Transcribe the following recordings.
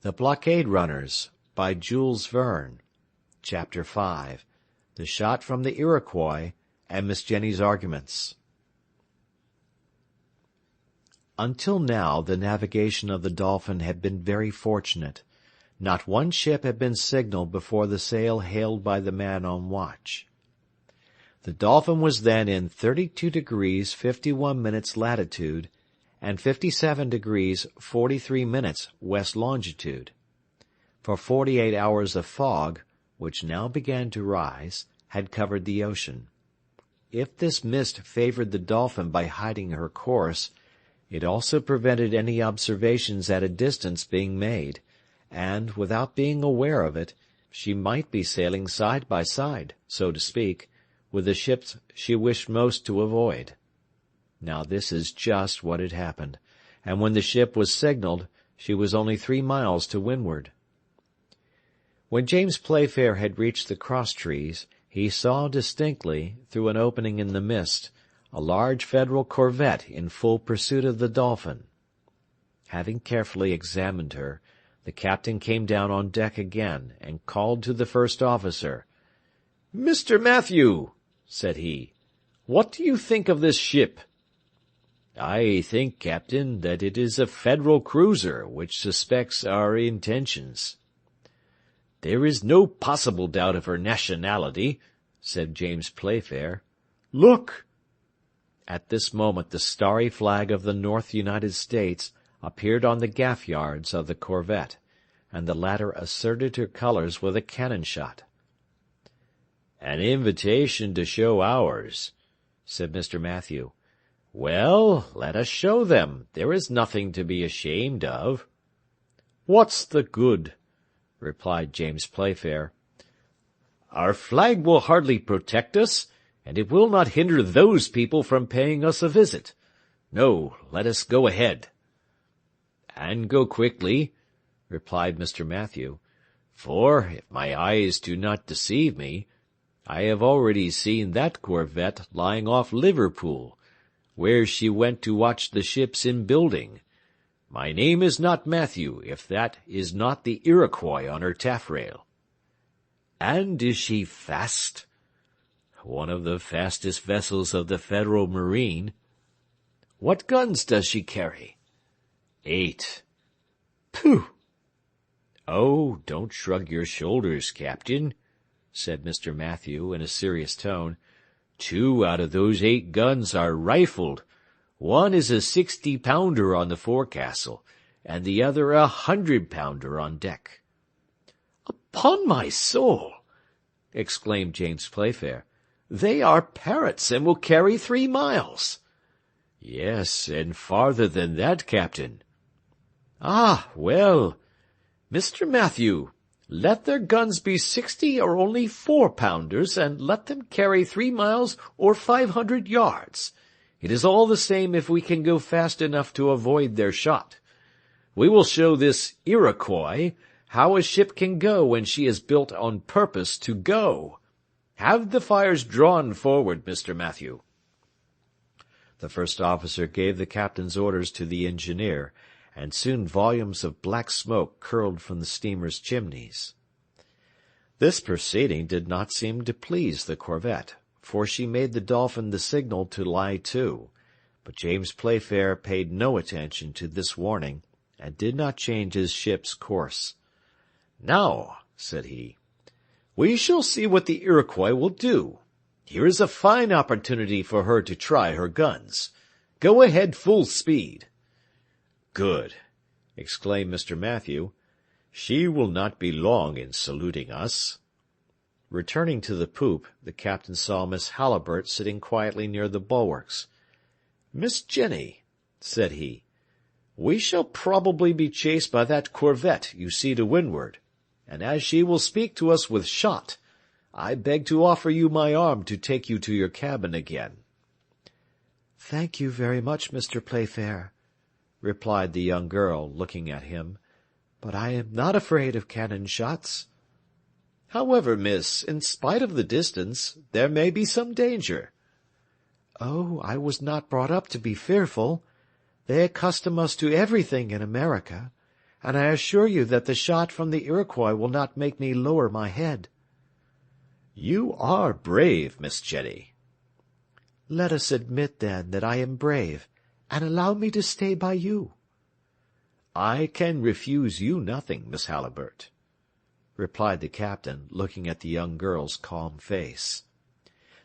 The Blockade Runners, by Jules Verne. Chapter 5. The Shot from the Iroquois, and Miss Jenny's Arguments. Until now the navigation of the Dolphin had been very fortunate. Not one ship had been signaled before the sail hailed by the man on watch. The Dolphin was then in 32 degrees 51 minutes latitude, and 57 degrees 43 minutes west longitude. For 48 hours a fog, which now began to rise, had covered the ocean. If this mist favored the Dolphin by hiding her course, it also prevented any observations at a distance being made, and, without being aware of it, she might be sailing side by side, so to speak, with the ships she wished most to avoid. Now this is just what had happened, and when the ship was signaled, she was only 3 miles to windward. When James Playfair had reached the cross-trees, he saw distinctly, through an opening in the mist, a large Federal corvette in full pursuit of the Dolphin. Having carefully examined her, the captain came down on deck again, and called to the first officer. "Mr. Matthew," said he, "what do you think of this ship?" "I think, Captain, that it is a Federal cruiser which suspects our intentions." "There is no possible doubt of her nationality," said James Playfair. "Look!" At this moment the starry flag of the North United States appeared on the gaff yards of the corvette, and the latter asserted her colors with a cannon shot. "An invitation to show ours," said Mr. Matthew. "Well, let us show them. There is nothing to be ashamed of." "What's the good?" replied James Playfair. "Our flag will hardly protect us, and it will not hinder those people from paying us a visit. No, let us go ahead." "And go quickly," replied Mr. Matthew, "for, if my eyes do not deceive me, I have already seen that corvette lying off Liverpool, where she went to watch the ships in building. My name is not Matthew, if that is not the Iroquois on her taffrail." "And is she fast?" "One of the fastest vessels of the Federal Marine." "What guns does she carry?" 8. "Pooh!" "Oh, don't shrug your shoulders, Captain," said Mr. Matthew in a serious tone. 2 out of those 8 guns are rifled. One is a 60-pounder on the forecastle, and the other a 100-pounder on deck." "Upon my soul!" exclaimed James Playfair. "They are parrots, and will carry 3 miles. "Yes, and farther than that, Captain." "Ah, well, Mr. Matthew, let their guns be 60 or only 4-pounders, and let them carry 3 miles or 500 yards. It is all the same if we can go fast enough to avoid their shot. We will show this Iroquois how a ship can go when she is built on purpose to go. Have the fires drawn forward, Mr. Matthew." The first officer gave the captain's orders to the engineer, and soon volumes of black smoke curled from the steamer's chimneys. This proceeding did not seem to please the corvette, for she made the Dolphin the signal to lie to, but James Playfair paid no attention to this warning, and did not change his ship's course. "Now," said he, "we shall see what the Iroquois will do. Here is a fine opportunity for her to try her guns. Go ahead full speed." "Good," exclaimed Mr. Matthew. "She will not be long in saluting us." Returning to the poop, the captain saw Miss Halliburtt sitting quietly near the bulwarks. "Miss Jenny," said he, "we shall probably be chased by that corvette you see to windward, and as she will speak to us with shot, I beg to offer you my arm to take you to your cabin again." "Thank you very much, Mr. Playfair," replied the young girl, looking at him, "but I am not afraid of cannon shots." "However, miss, in spite of the distance, there may be some danger." "Oh, I was not brought up to be fearful. They accustom us to everything in America, and I assure you that the shot from the Iroquois will not make me lower my head." "You are brave, Miss Jenny." "Let us admit, then, that I am brave, and allow me to stay by you." "I can refuse you nothing, Miss Halliburtt," replied the captain, looking at the young girl's calm face.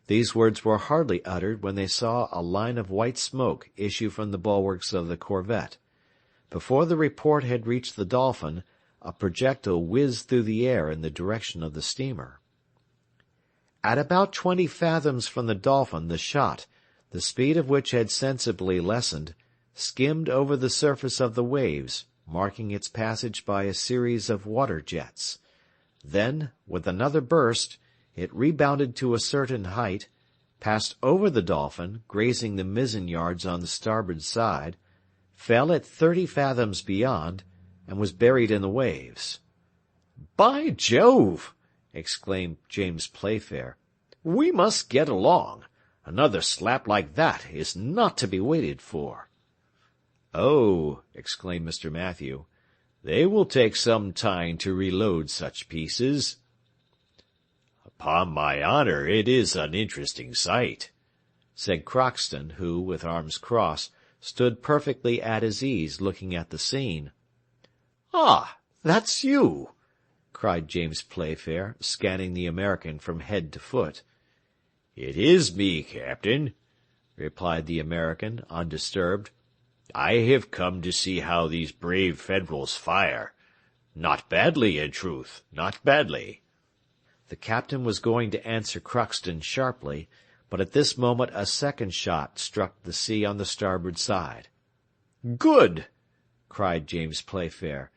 These words were hardly uttered when they saw a line of white smoke issue from the bulwarks of the corvette. Before the report had reached the Dolphin, a projectile whizzed through the air in the direction of the steamer. At about 20 fathoms from the Dolphin, the shot, the speed of which had sensibly lessened, skimmed over the surface of the waves, marking its passage by a series of water jets. Then, with another burst, it rebounded to a certain height, passed over the Dolphin, grazing the mizzen-yards on the starboard side, fell at 30 fathoms beyond, and was buried in the waves. "By Jove!" exclaimed James Playfair, "we must get along. Another slap like that is not to be waited for." "Oh," exclaimed Mr. Matthew, "they will take some time to reload such pieces." "Upon my honour, it is an interesting sight," said Crockston, who, with arms crossed, stood perfectly at his ease looking at the scene. "Ah, that's you!" cried James Playfair, scanning the American from head to foot. "It is me, Captain," replied the American, undisturbed. "I have come to see how these brave Federals fire. Not badly, in truth, not badly." The captain was going to answer Crockston sharply, but at this moment a second shot struck the sea on the starboard side. "Good!" cried James Playfair.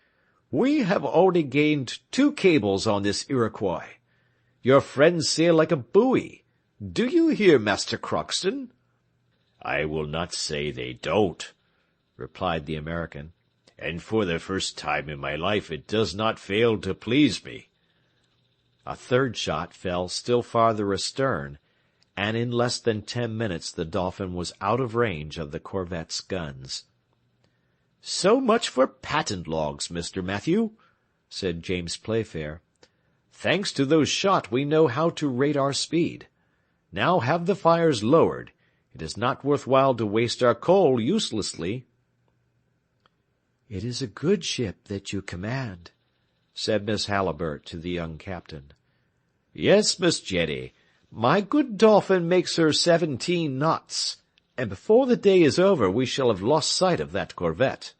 "We have already gained 2 cables on this Iroquois. Your friends sail like a buoy. Do you hear, Master Crockston?" "I will not say they don't," replied the American, "and for the first time in my life it does not fail to please me." A third shot fell still farther astern, and in less than 10 minutes the Dolphin was out of range of the corvette's guns. "So much for patent logs, Mr. Matthew," said James Playfair. "Thanks to those shot we know how to rate our speed. Now have the fires lowered. It is not worth while to waste our coal uselessly." "It is a good ship that you command," said Miss Halliburtt to the young captain. "Yes, Miss Jenny. My good Dolphin makes her 17 knots, and before the day is over we shall have lost sight of that corvette."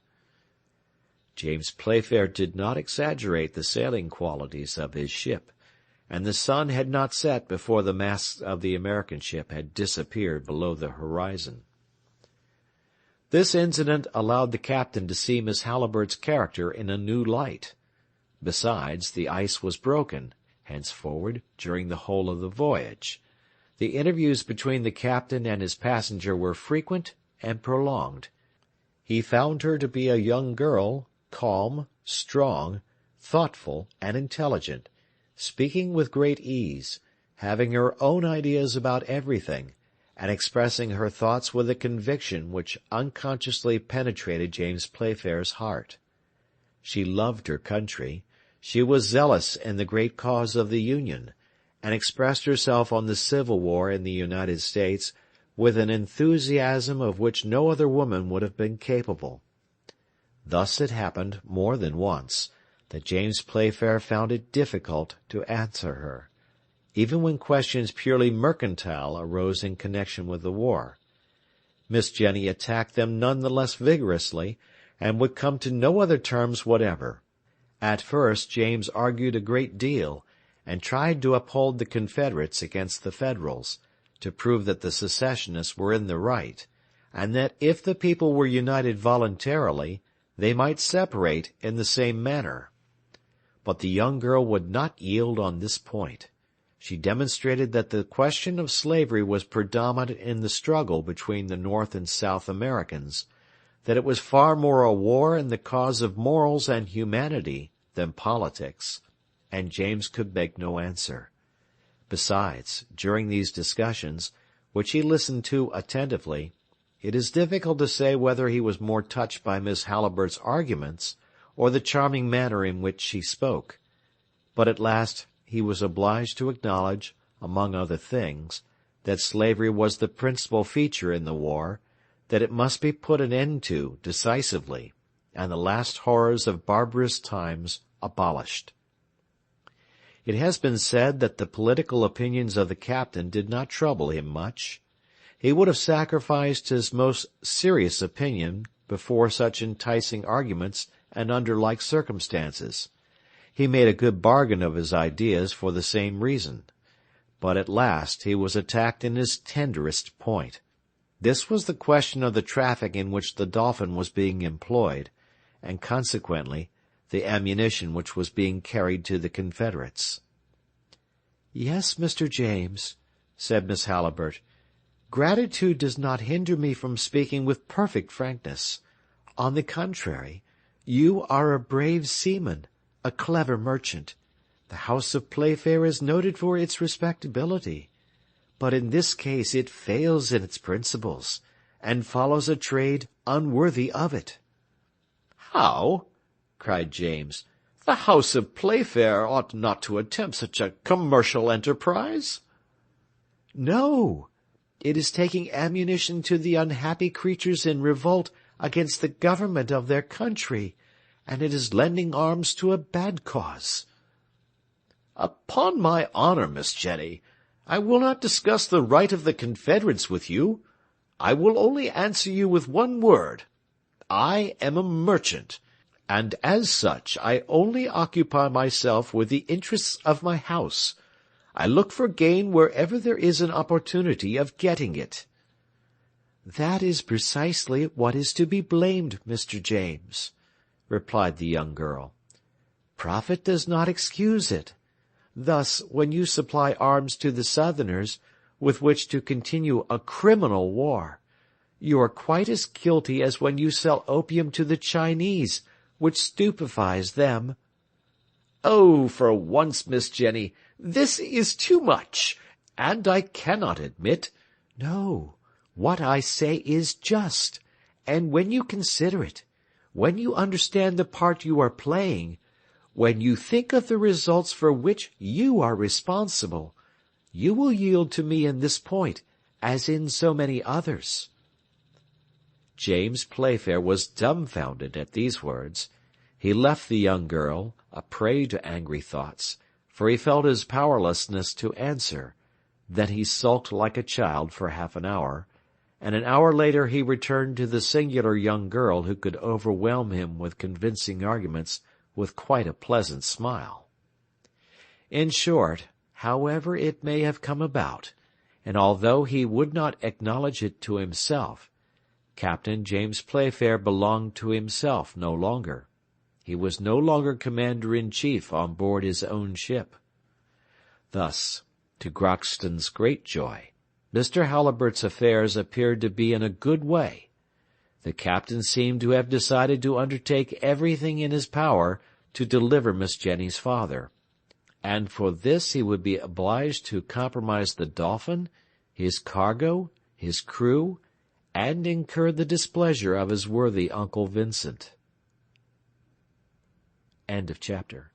James Playfair did not exaggerate the sailing qualities of his ship, and the sun had not set before the masts of the American ship had disappeared below the horizon. This incident allowed the captain to see Miss Halliburtt's character in a new light. Besides, the ice was broken, henceforward, during the whole of the voyage. The interviews between the captain and his passenger were frequent and prolonged. He found her to be a young girl, calm, strong, thoughtful, and intelligent, speaking with great ease, having her own ideas about everything, and expressing her thoughts with a conviction which unconsciously penetrated James Playfair's heart. She loved her country, she was zealous in the great cause of the Union, and expressed herself on the Civil War in the United States with an enthusiasm of which no other woman would have been capable. Thus it happened, more than once, that James Playfair found it difficult to answer her, even when questions purely mercantile arose in connection with the war. Miss Jenny attacked them none the less vigorously, and would come to no other terms whatever. At first James argued a great deal, and tried to uphold the Confederates against the Federals, to prove that the secessionists were in the right, and that if the people were united voluntarily, they might separate in the same manner. But the young girl would not yield on this point. She demonstrated that the question of slavery was predominant in the struggle between the North and South Americans, that it was far more a war in the cause of morals and humanity than politics, and James could make no answer. Besides, during these discussions, which he listened to attentively, it is difficult to say whether he was more touched by Miss Halliburtt's arguments or the charming manner in which she spoke. But at last he was obliged to acknowledge, among other things, that slavery was the principal feature in the war, that it must be put an end to decisively, and the last horrors of barbarous times abolished. It has been said that the political opinions of the captain did not trouble him much. He would have sacrificed his most serious opinion before such enticing arguments and under like circumstances. He made a good bargain of his ideas for the same reason. But at last he was attacked in his tenderest point. This was the question of the traffic in which the Dolphin was being employed, and consequently the ammunition which was being carried to the Confederates. "Yes, Mr. James," said Miss Halliburtt, "gratitude does not hinder me from speaking with perfect frankness. On the contrary, you are a brave seaman, a clever merchant. The house of Playfair is noted for its respectability, but in this case it fails in its principles, and follows a trade unworthy of it." "How?" cried James. "The house of Playfair ought not to attempt such a commercial enterprise." "No, it is taking ammunition to the unhappy creatures in revolt against the government of their country, and it is lending arms to a bad cause." "Upon my honor, Miss Jenny, I will not discuss the right of the Confederates with you. I will only answer you with one word. I am a merchant, and as such I only occupy myself with the interests of my house. I look for gain wherever there is an opportunity of getting it." "That is precisely what is to be blamed, Mr. James," replied the young girl. "Profit does not excuse it. Thus, when you supply arms to the Southerners, with which to continue a criminal war, you are quite as guilty as when you sell opium to the Chinese, which stupefies them." "Oh, for once, Miss Jenny, this is too much, and I cannot admit—" "No, what I say is just, and when you consider it, when you understand the part you are playing, when you think of the results for which you are responsible, you will yield to me in this point, as in so many others." James Playfair was dumbfounded at these words. He left the young girl, a prey to angry thoughts, for he felt his powerlessness to answer. Then he sulked like a child for half an hour, and an hour later he returned to the singular young girl who could overwhelm him with convincing arguments with quite a pleasant smile. In short, however it may have come about, and although he would not acknowledge it to himself, Captain James Playfair belonged to himself no longer. He was no longer commander-in-chief on board his own ship. Thus, to Crockston's great joy, Mr. Halliburtt's affairs appeared to be in a good way. The captain seemed to have decided to undertake everything in his power to deliver Miss Jenny's father, and for this he would be obliged to compromise the Dolphin, his cargo, his crew, and incur the displeasure of his worthy Uncle Vincent. End of chapter.